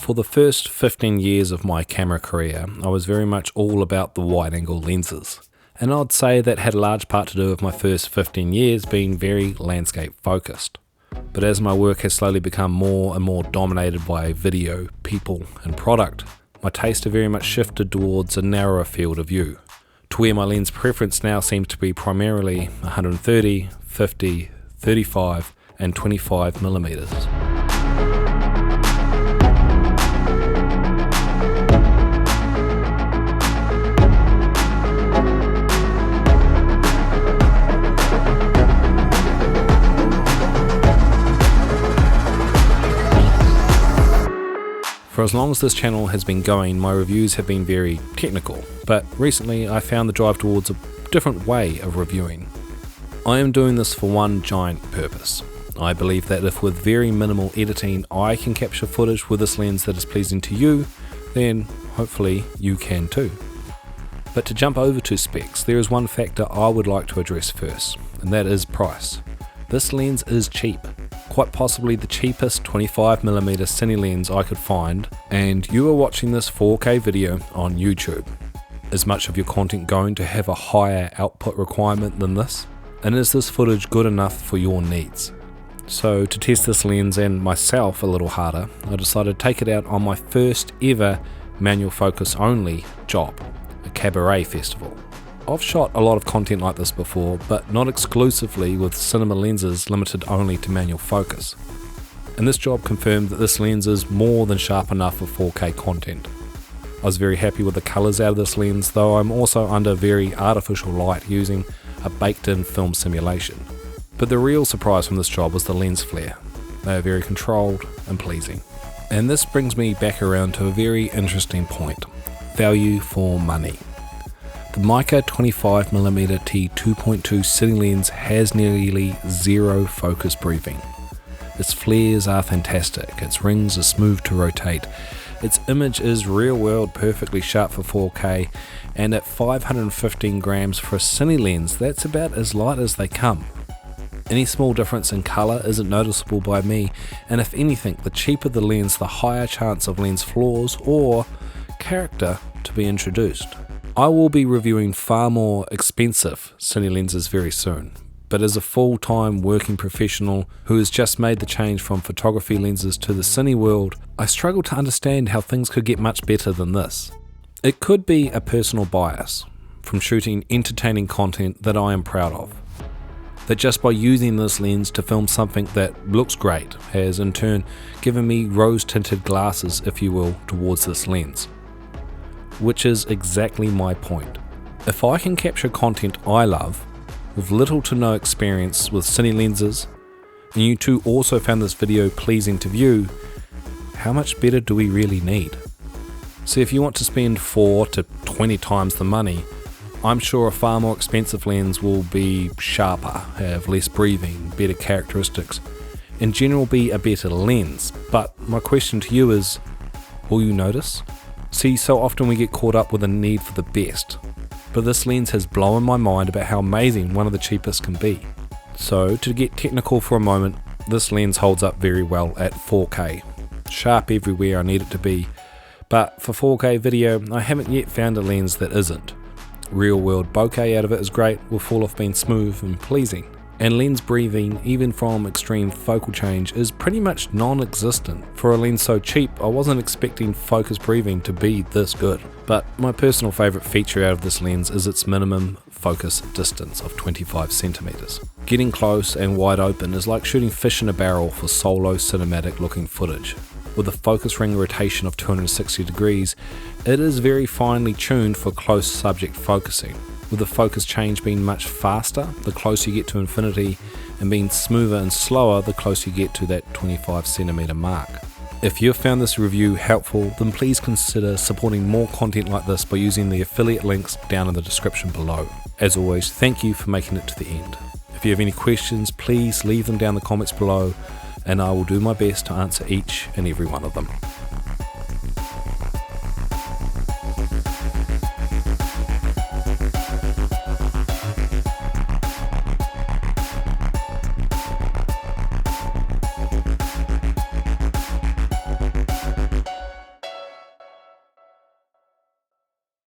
For the first 15 years of my camera career, I was very much all about the wide-angle lenses. And I'd say that had a large part to do with my first 15 years being very landscape focused. But as my work has slowly become more and more dominated by video, people and product, my taste have very much shifted towards a narrower field of view, to where my lens preference now seems to be primarily 130, 50, 35 and 25mm. For as long as this channel has been going, my reviews have been very technical, but recently I found the drive towards a different way of reviewing. I am doing this for one giant purpose. I believe that if with very minimal editing I can capture footage with this lens that is pleasing to you, then hopefully you can too. But to jump over to specs, there is one factor I would like to address first, and that is price. This lens is cheap. Quite possibly the cheapest 25mm cine lens I could find, and you are watching this 4K video on YouTube. Is much of your content going to have a higher output requirement than this? And is this footage good enough for your needs? So to test this lens and myself a little harder, I decided to take it out on my first ever manual focus only job, a cabaret festival. I've shot a lot of content like this before, but not exclusively with cinema lenses limited only to manual focus. And this job confirmed that this lens is more than sharp enough for 4K content. I was very happy with the colours out of this lens, though I'm also under very artificial light using a baked-in film simulation. But the real surprise from this job was the lens flare. They are very controlled and pleasing. And this brings me back around to a very interesting point: value for money. The Meike 25mm T2.2 cine lens has nearly zero focus breathing. Its flares are fantastic, its rings are smooth to rotate, its image is real world perfectly sharp for 4K, and at 515 grams for a cine lens, that's about as light as they come. Any small difference in colour isn't noticeable by me, and if anything, the cheaper the lens, the higher chance of lens flaws or character to be introduced. I will be reviewing far more expensive cine lenses very soon, but as a full-time working professional who has just made the change from photography lenses to the cine world, I struggle to understand how things could get much better than this. It could be a personal bias from shooting entertaining content that I am proud of, that just by using this lens to film something that looks great has in turn given me rose-tinted glasses, if you will, towards this lens. Which is exactly my point. If I can capture content I love, with little to no experience with cine lenses, and you too also found this video pleasing to view, how much better do we really need? So if you want to spend 4 to 20 times the money, I'm sure a far more expensive lens will be sharper, have less breathing, better characteristics, in general be a better lens. But my question to you is, will you notice? See, so often we get caught up with a need for the best, but this lens has blown my mind about how amazing one of the cheapest can be. So to get technical for a moment, this lens holds up very well at 4K, sharp everywhere I need it to be, but for 4K video I haven't yet found a lens that isn't. Real world bokeh out of it is great, with fall off being smooth and pleasing. And lens breathing, even from extreme focal change, is pretty much non-existent. For a lens so cheap, I wasn't expecting focus breathing to be this good. But my personal favourite feature out of this lens is its minimum focus distance of 25 centimeters. Getting close and wide open is like shooting fish in a barrel for solo cinematic looking footage. With a focus ring rotation of 260 degrees, it is very finely tuned for close subject focusing, with the focus change being much faster the closer you get to infinity, and being smoother and slower the closer you get to that 25 centimeter mark. If you have found this review helpful, then please consider supporting more content like this by using the affiliate links down in the description below. As always, thank you for making it to the end. If you have any questions, please leave them down in the comments below, and I will do my best to answer each and every one of them.